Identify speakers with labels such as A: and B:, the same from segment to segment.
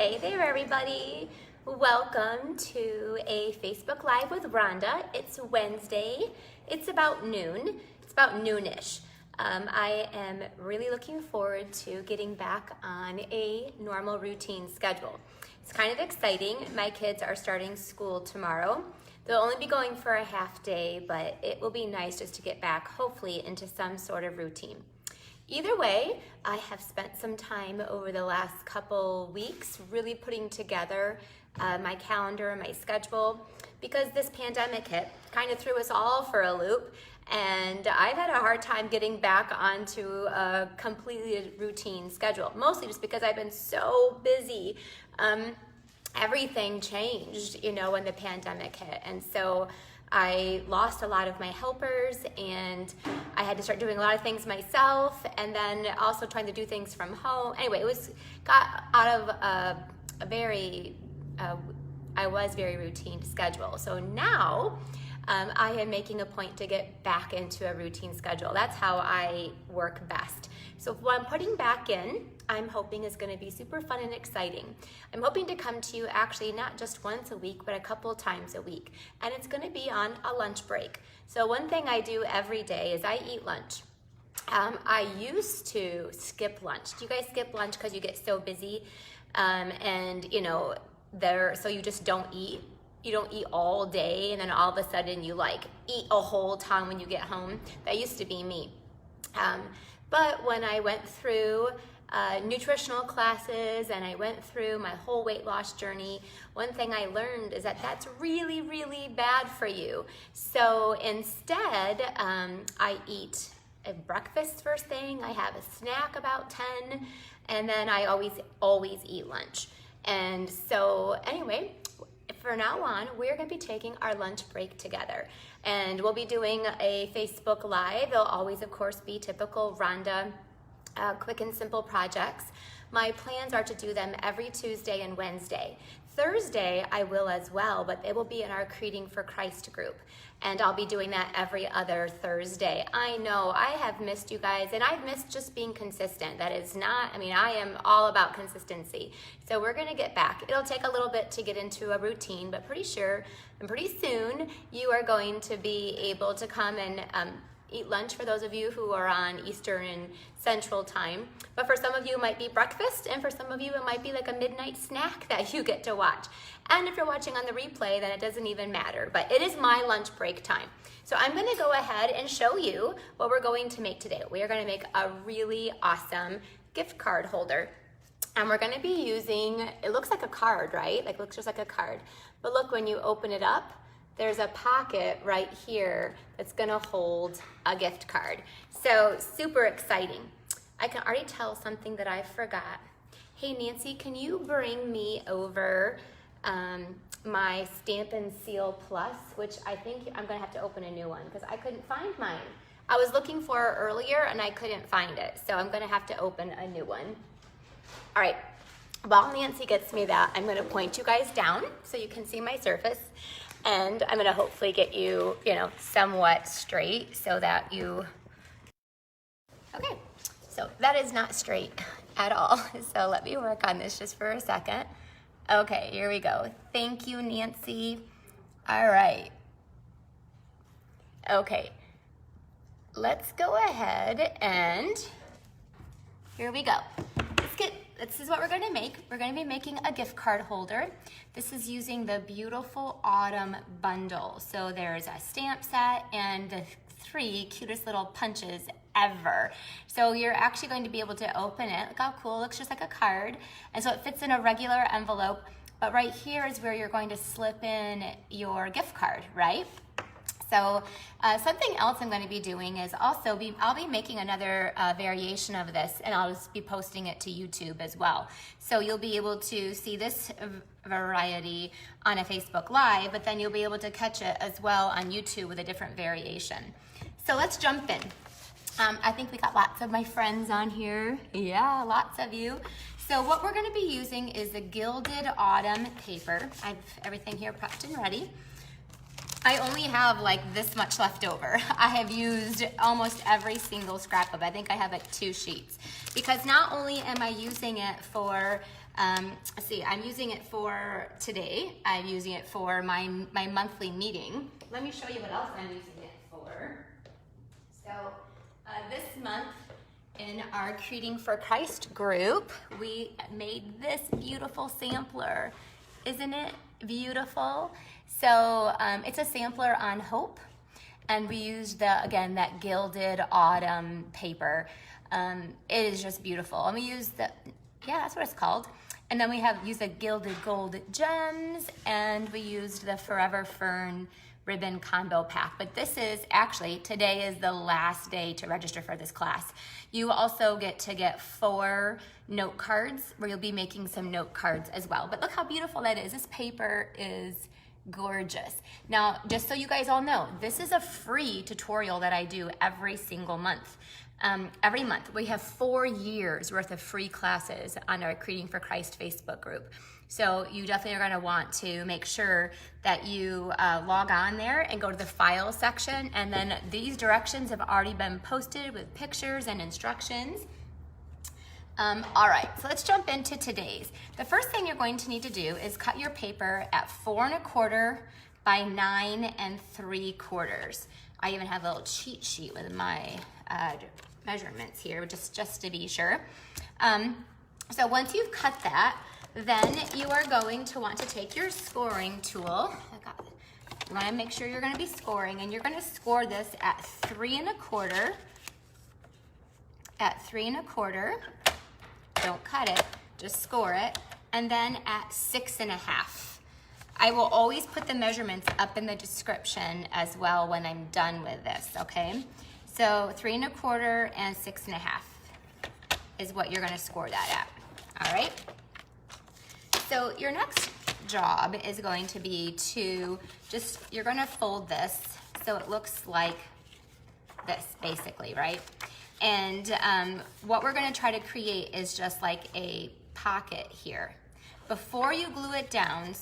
A: Hey there everybody! Welcome to a Facebook Live with Rhonda. It's Wednesday. It's about noon. It's about noonish. I am really looking forward to getting back on a normal routine schedule. It's kind of exciting. My kids are starting school tomorrow. They'll only be going for a half day, but it will be nice just to get back, hopefully, into some sort of routine. Either way, I have spent some time over the last couple weeks really putting together my calendar and my schedule because this pandemic hit, kind of threw us all for a loop, and I've had a hard time getting back onto a completely routine schedule, mostly just because I've been so busy. Everything changed, when the pandemic hit, and so I lost a lot of my helpers and I had to start doing a lot of things myself and then also trying to do things from home. Anyway, got out of a very routine schedule. So now I am making a point to get back into a routine schedule. That's how I work best. So what I'm putting back in, I'm hoping is going to be super fun and exciting. I'm hoping to come to you actually not just once a week, but a couple times a week. And it's going to be on a lunch break. So one thing I do every day is I eat lunch. I used to skip lunch. Do you guys skip lunch because you get so busy? So you just don't eat? You don't eat all day and then all of a sudden you eat a whole ton when you get home. That used to be me. But when I went through nutritional classes and I went through my whole weight loss journey, one thing I learned is that that's really, really bad for you. So instead, I eat a breakfast first thing, I have a snack about 10, and then I always eat lunch. And so anyway, from now on, we're going to be taking our lunch break together. And we'll be doing a Facebook Live. They'll always, of course, be typical Ronda quick and simple projects. My plans are to do them every Tuesday and Wednesday. Thursday, I will as well, but it will be in our Creating for Christ group. And I'll be doing that every other Thursday. I know, I have missed you guys, and I've missed just being consistent. That is not, I am all about consistency. So we're gonna get back. It'll take a little bit to get into a routine, but pretty sure, and pretty soon, you are going to be able to come and eat lunch for those of you who are on Eastern and Central time. But for some of you, it might be breakfast, and for some of you, it might be like a midnight snack that you get to watch. And if you're watching on the replay, then it doesn't even matter. But it is my lunch break time. So I'm gonna go ahead and show you what we're going to make today. We are gonna make a really awesome gift card holder. And we're gonna be using, it looks like a card, right? It looks just like a card. But look, when you open it up, there's a pocket right here that's gonna hold a gift card. So super exciting. I can already tell something that I forgot. Hey Nancy, can you bring me over my Stamp and Seal Plus, which I think I'm gonna have to open a new one because I couldn't find mine. I was looking for it earlier and I couldn't find it. So I'm gonna have to open a new one. All right, while Nancy gets me that, I'm gonna point you guys down so you can see my surface. And I'm gonna hopefully get you, somewhat straight so that you, okay, so that is not straight at all. So let me work on this just for a second. Okay, here we go. Thank you, Nancy. All right. Okay, let's go ahead and here we go. This is what we're gonna make. We're gonna be making a gift card holder. This is using the Beautiful Autumn bundle. So there's a stamp set and the 3 cutest little punches ever. So you're actually going to be able to open it. Look how cool, it looks just like a card. And so it fits in a regular envelope, but right here is where you're going to slip in your gift card, right? So something else I'm going to be doing is I'll be making another variation of this, and I'll just be posting it to YouTube as well. So you'll be able to see this variety on a Facebook Live, but then you'll be able to catch it as well on YouTube with a different variation. So let's jump in. I think we got lots of my friends on here. Yeah, lots of you. So what we're going to be using is the Gilded Autumn paper. I have everything here prepped and ready. I only have like this much left over. I have used almost every single scrap of it. I think I have like 2 sheets. Because not only am I using it for, let's see, I'm using it for today. I'm using it for my monthly meeting. Let me show you what else I'm using it for. So this month in our Creating for Christ group, we made this beautiful sampler. Isn't it beautiful? So it's a sampler on hope, and we used again that Gilded Autumn paper. It is just beautiful, and we used that's what it's called. And then we used the Gilded Gold Gems, and we used the Forever Fern ribbon combo pack. But this is actually, today is the last day to register for this class. You also get to get 4 note cards where you'll be making some note cards as well. But look how beautiful that is. This paper is gorgeous. Now, just so you guys all know, this is a free tutorial that I do every single month. Every month, we have 4 years worth of free classes on our Creating for Christ Facebook group. So you definitely are going to want to make sure that you log on there and go to the file section, and then these directions have already been posted with pictures and instructions. All right, so let's jump into today's. The first thing you're going to need to do is cut your paper at 4 1/4 by 9 3/4. I even have a little cheat sheet with my measurements here, just to be sure. So once you've cut that, then you are going to want to take your scoring tool. You want to make sure you're going to be scoring, and you're going to score this at 3 1/4. At 3 1/4. Don't cut it, just score it. And then at 6 1/2. I will always put the measurements up in the description as well when I'm done with this, okay? So 3 1/4 and 6 1/2 is what you're gonna score that at, all right? So your next job is going to be to you're gonna fold this so it looks like this, basically, right? And what we're gonna try to create is just like a pocket here. Before you glue it down,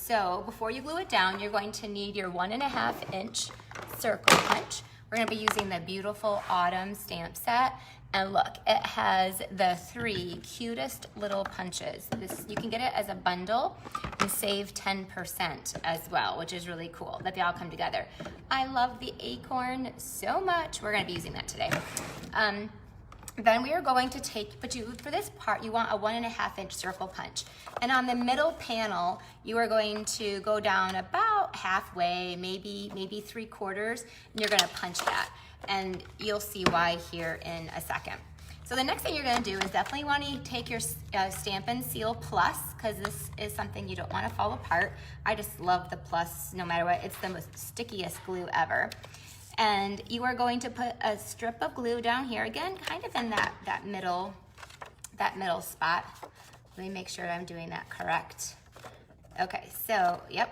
A: you're going to need your 1 1/2 inch circle punch. We're gonna be using the beautiful Autumn stamp set. And look, it has the 3 cutest little punches. You can get it as a bundle and save 10% as well, which is really cool that they all come together. I love the acorn so much. We're gonna be using that today. Then we are going to for this part, you want a 1 1/2 inch circle punch. And on the middle panel, you are going to go down about halfway, maybe 3/4, and you're gonna punch that. And you'll see why here in a second. So the next thing you're gonna do is definitely want to take your Stampin' Seal Plus, because this is something you don't want to fall apart. I just love the Plus no matter what. It's the most stickiest glue ever. And you are going to put a strip of glue down here, again, kind of in that middle spot. Let me make sure I'm doing that correct. Okay, so, yep,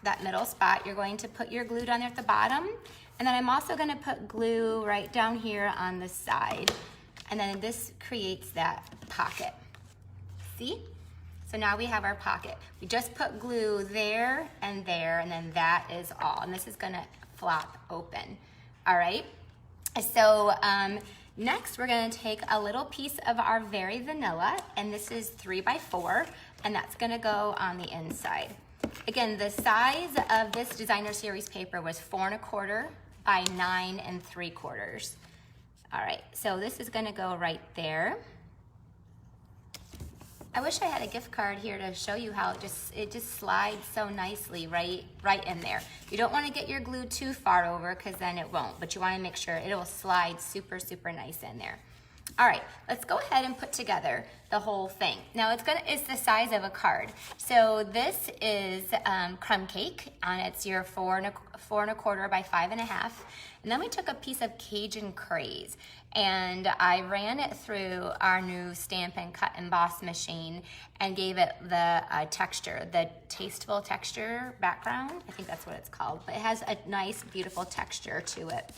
A: that middle spot. You're going to put your glue down there at the bottom. And then I'm also gonna put glue right down here on the side. And then this creates that pocket. See? So now we have our pocket. We just put glue there, and then that is all. And this is gonna flop open, all right? So next we're gonna take a little piece of our Very Vanilla, and this is 3 by 4, and that's gonna go on the inside. Again, the size of this designer series paper was 4 1/4 by 9 3/4. All right, so this is gonna go right there. I wish I had a gift card here to show you how it just slides so nicely right in there. You don't want to get your glue too far over, because then it won't, but you want to make sure it will slide super, super nice in there. All right, let's go ahead and put together the whole thing. Now it's the size of a card. So this is crumb cake, and it's your 4 1/4 by 5 1/2. And then we took a piece of Cajun Craze, and I ran it through our new Stampin' Cut Emboss machine and gave it the texture, the tasteful texture background. I think that's what it's called, but it has a nice, beautiful texture to it.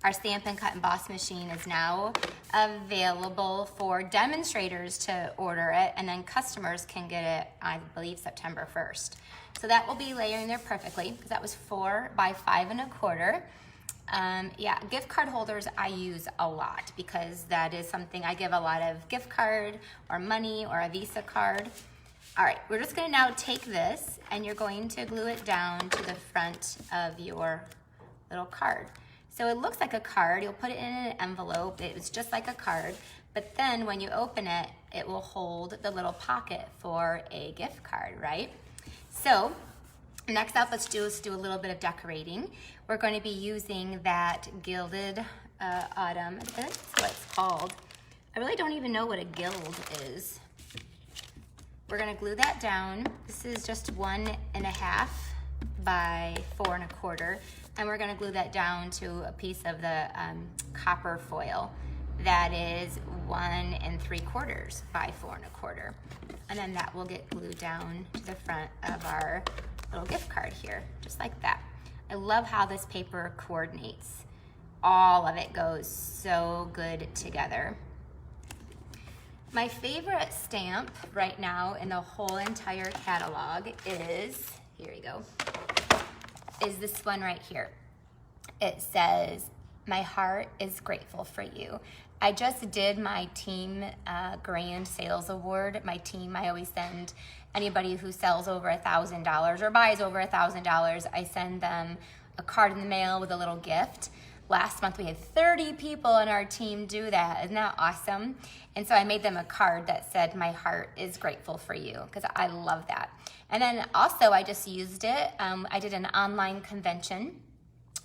A: Our Stamp and Cut Emboss machine is now available for demonstrators to order it, and then customers can get it, I believe, September 1st. So that will be layering there perfectly, because that was 4 by 5 1/4. Yeah, gift card holders I use a lot, because that is something I give a lot of gift card or money or a Visa card. All right, we're just gonna now take this and you're going to glue it down to the front of your little card. So it looks like a card. You'll put it in an envelope. It's just like a card, but then when you open it, it will hold the little pocket for a gift card, right? So next up, let's do a little bit of decorating. We're going to be using that Gilded Autumn. That's what it's called. I really don't even know what a gild is. We're gonna glue that down. This is just 1.5 by 4 1/4. And we're gonna glue that down to a piece of the copper foil that is 1 3/4 by 4 1/4. And then that will get glued down to the front of our little gift card here, just like that. I love how this paper coordinates. All of it goes so good together. My favorite stamp right now in the whole entire catalog is, here we go, is this one right here. It says, "My heart is grateful for you." I just did my team grand sales award. My team, I always send anybody who sells over $1,000 or buys over $1,000, I send them a card in the mail with a little gift. Last month we had 30 people on our team do that. Isn't that awesome? And so I made them a card that said, "My heart is grateful for you," because I love that. And then also I just used it. I did an online convention.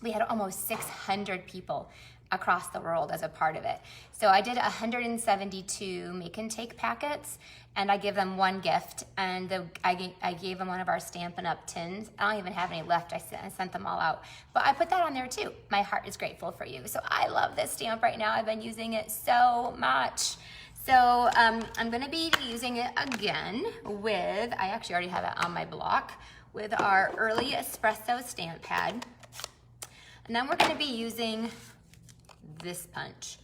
A: We had almost 600 people across the world as a part of it. So I did 172 make and take packets, and I give them one gift, and I gave them one of our Stampin' Up! Tins. I don't even have any left. I sent them all out. But I put that on there too. My heart is grateful for you. So I love this stamp right now. I've been using it so much. So I'm gonna be using it again with, I actually already have it on my block, with our Early Espresso stamp pad. And then we're gonna be using this punch.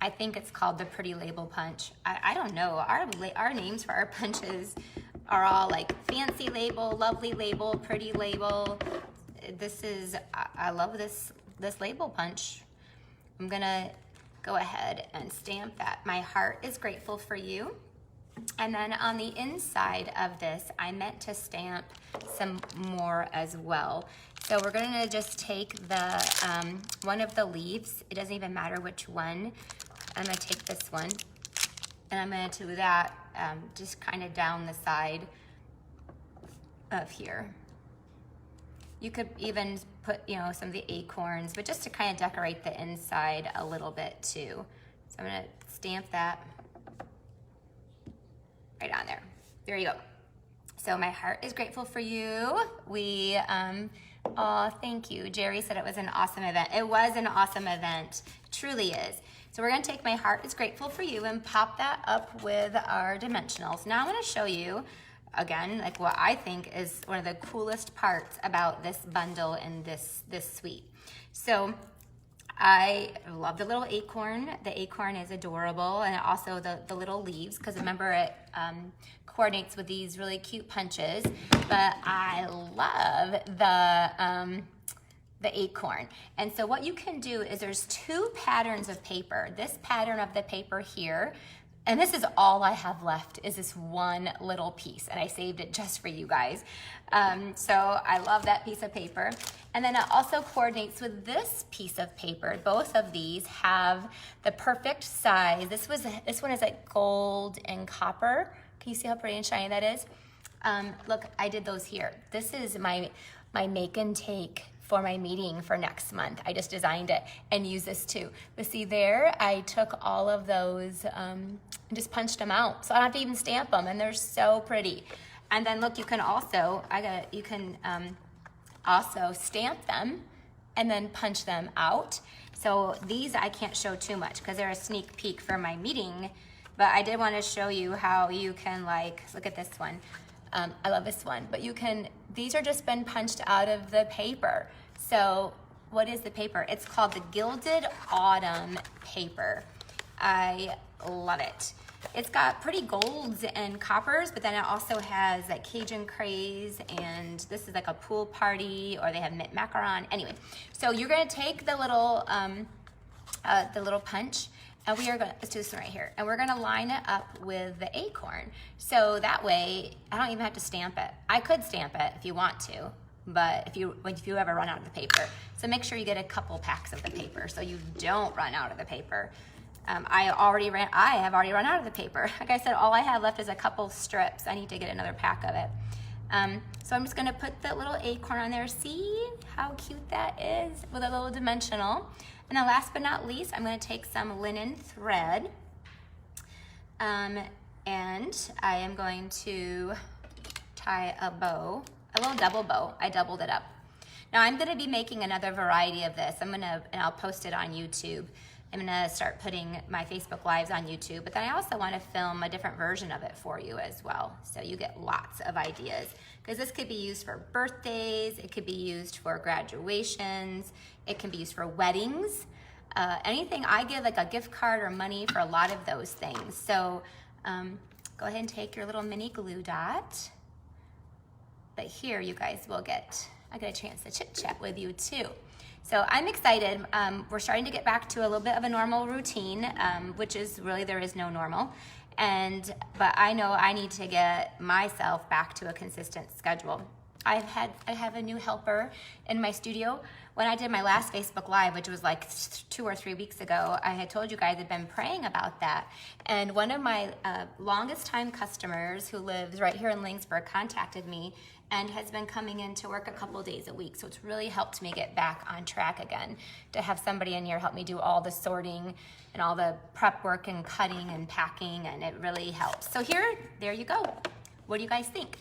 A: I think it's called the Pretty Label Punch. I don't know. Our names for our punches are all like fancy label, lovely label, pretty label. This is, I love this label punch. I'm gonna go ahead and stamp that. My heart is grateful for you. And then on the inside of this, I meant to stamp some more as well. So we're gonna just take the one of the leaves. It doesn't even matter which one. I'm gonna take this one, and I'm gonna do that just kind of down the side of here. You could even put, you know, some of the acorns, but just to kind of decorate the inside a little bit too. So I'm gonna stamp that right on there. There you go. So my heart is grateful for you. We, oh, thank you. Jerry said it was an awesome event. It was an awesome event, truly is. So we're gonna take my heart is grateful for you and pop that up with our dimensionals. Now I'm gonna show you, again, like what I think is one of the coolest parts about this bundle and this suite. So I love the little acorn. The acorn is adorable, and also the little leaves, because remember it coordinates with these really cute punches. But I love the acorn. And so what you can do is there's 2 patterns of paper. This pattern of the paper here, and this is all I have left, is this one little piece, and I saved it just for you guys. So I love that piece of paper. And then it also coordinates with this piece of paper. Both of these have the perfect size. This one is like gold and copper. Can you see how pretty and shiny that is? Look, I did those here. This is my make and take for my meeting for next month. I just designed it and used this too. But see there, I took all of those and just punched them out. So I don't have to even stamp them, and they're so pretty. And then look, you can also, also stamp them and then punch them out. So these I can't show too much because they're a sneak peek for my meeting, but I did want to show you how you can, like, look at this one. I love this one, but you can, these are just been punched out of the paper. So what is the paper? It's called the Gilded Autumn paper. I love it. It's got pretty golds and coppers, but then it also has like Cajun Craze, and this is like a pool party, or they have mint macaron. Anyway, so you're gonna take the little punch, and we are gonna, let's do this one right here, and we're gonna line it up with the acorn. So that way, I don't even have to stamp it. I could stamp it if you want to, but if you ever run out of the paper. So make sure you get a couple packs of the paper so you don't run out of the paper. I have already run out of the paper. Like I said, all I have left is a couple strips. I need to get another pack of it. So I'm just gonna put the little acorn on there. See how cute that is with a little dimensional. And then last but not least, I'm gonna take some linen thread, and I am going to tie a bow, a little double bow. I doubled it up. Now I'm gonna be making another variety of this. And I'll post it on YouTube. I'm gonna start putting my Facebook Lives on YouTube, but then I also wanna film a different version of it for you as well. So you get lots of ideas, because this could be used for birthdays, it could be used for graduations, it can be used for weddings, anything. I give like a gift card or money for a lot of those things. So go ahead and take your little mini glue dot. But here you guys will I get a chance to chit chat with you too. So I'm excited. We're starting to get back to a little bit of a normal routine, which is really, there is no normal. But I know I need to get myself back to a consistent schedule. I have a new helper in my studio. When I did my last Facebook Live, which was like 2 or 3 weeks ago, I had told you guys I'd been praying about that. And one of my longest time customers who lives right here in Lynxburg contacted me and has been coming in to work a couple days a week. So it's really helped me get back on track again, to have somebody in here help me do all the sorting and all the prep work and cutting and packing, and it really helps. So there you go. What do you guys think?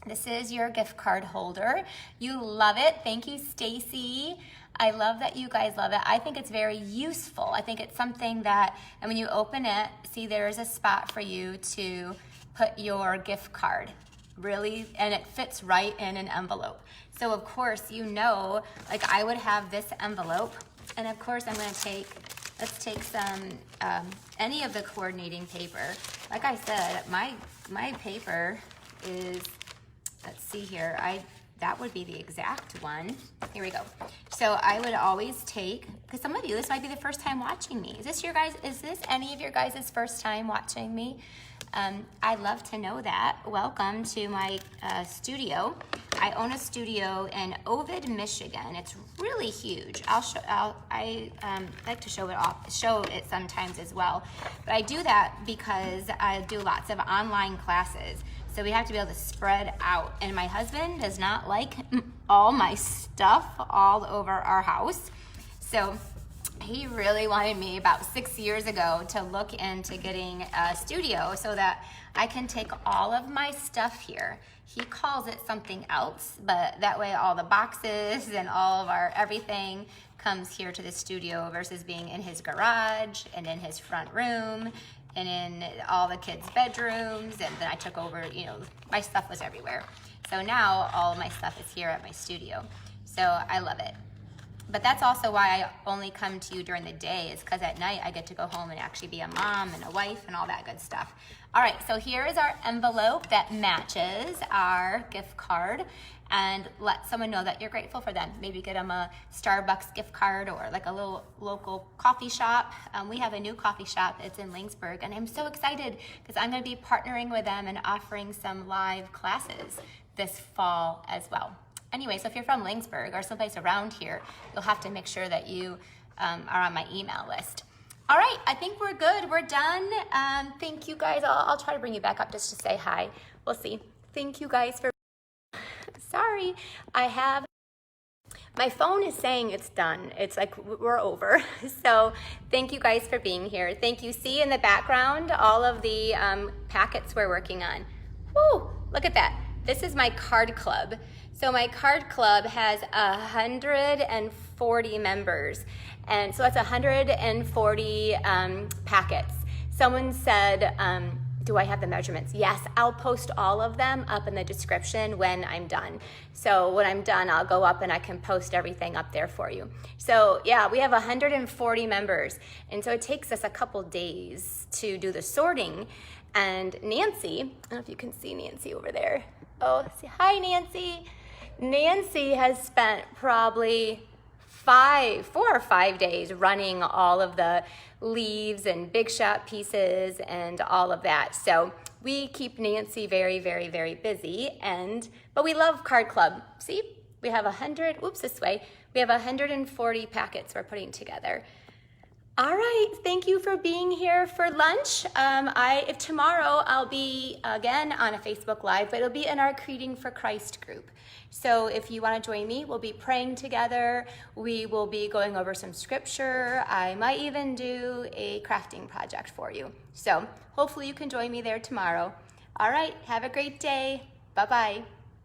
A: This is your gift card holder. You love it. Thank you, Stacy. I love that you guys love it. I think it's very useful. I think it's something that, and when you open it, see there's a spot for you to put your gift card. Really, and it fits right in an envelope. So of course, like I would have this envelope, and of course I'm gonna let's take some, any of the coordinating paper. Like I said, my paper is, let's see here, that would be the exact one. Here we go. So I would always take, because some of you, this might be the first time watching me. Is this any of your guys' first time watching me? I'd love to know that. Welcome to my studio. I own a studio in Ovid, Michigan. It's really huge. I like to show it sometimes as well. But I do that because I do lots of online classes. So we have to be able to spread out. And my husband does not like all my stuff all over our house. So he really wanted me about 6 years ago to look into getting a studio so that I can take all of my stuff here. He calls it something else, but that way all the boxes and all of our everything comes here to the studio versus being in his garage and in his front room and in all the kids' bedrooms. And then I took over, my stuff was everywhere. So now all of my stuff is here at my studio. So I love it. But that's also why I only come to you during the day, is because at night I get to go home and actually be a mom and a wife and all that good stuff. All right, so here is our envelope that matches our gift card, and let someone know that you're grateful for them. Maybe get them a Starbucks gift card or like a little local coffee shop. We have a new coffee shop. It's in Lynxburg, and I'm so excited because I'm going to be partnering with them and offering some live classes this fall as well. Anyway, so if you're from Lynxburg or someplace around here, you'll have to make sure that you are on my email list. All right, I think we're good. We're done. Thank you guys. I'll try to bring you back up just to say hi. We'll see. Thank you guys for... Sorry, my phone is saying it's done. It's like we're over. So thank you guys for being here. Thank you. See in the background all of the packets we're working on. Woo, look at that. This is my card club. So my card club has 140 members. And so that's 140 packets. Someone said Do I have the measurements? Yes, I'll post all of them up in the description when I'm done. So when I'm done, I'll go up and I can post everything up there for you. So yeah, we have 140 members. And so it takes us a couple days to do the sorting. And Nancy, I don't know if you can see Nancy over there. Oh, hi Nancy. Nancy has spent probably 4 or 5 days running all of the leaves and big shot pieces and all of that. So we keep Nancy very, very, very busy, but we love Card Club. See, we have 140 packets we're putting together. All right, thank you for being here for lunch. If tomorrow I'll be again on a Facebook Live, but it'll be in our Creating for Christ group. So if you want to join me, we'll be praying together. We will be going over some scripture. I might even do a crafting project for you. So hopefully you can join me there tomorrow. All right, have a great day. Bye-bye.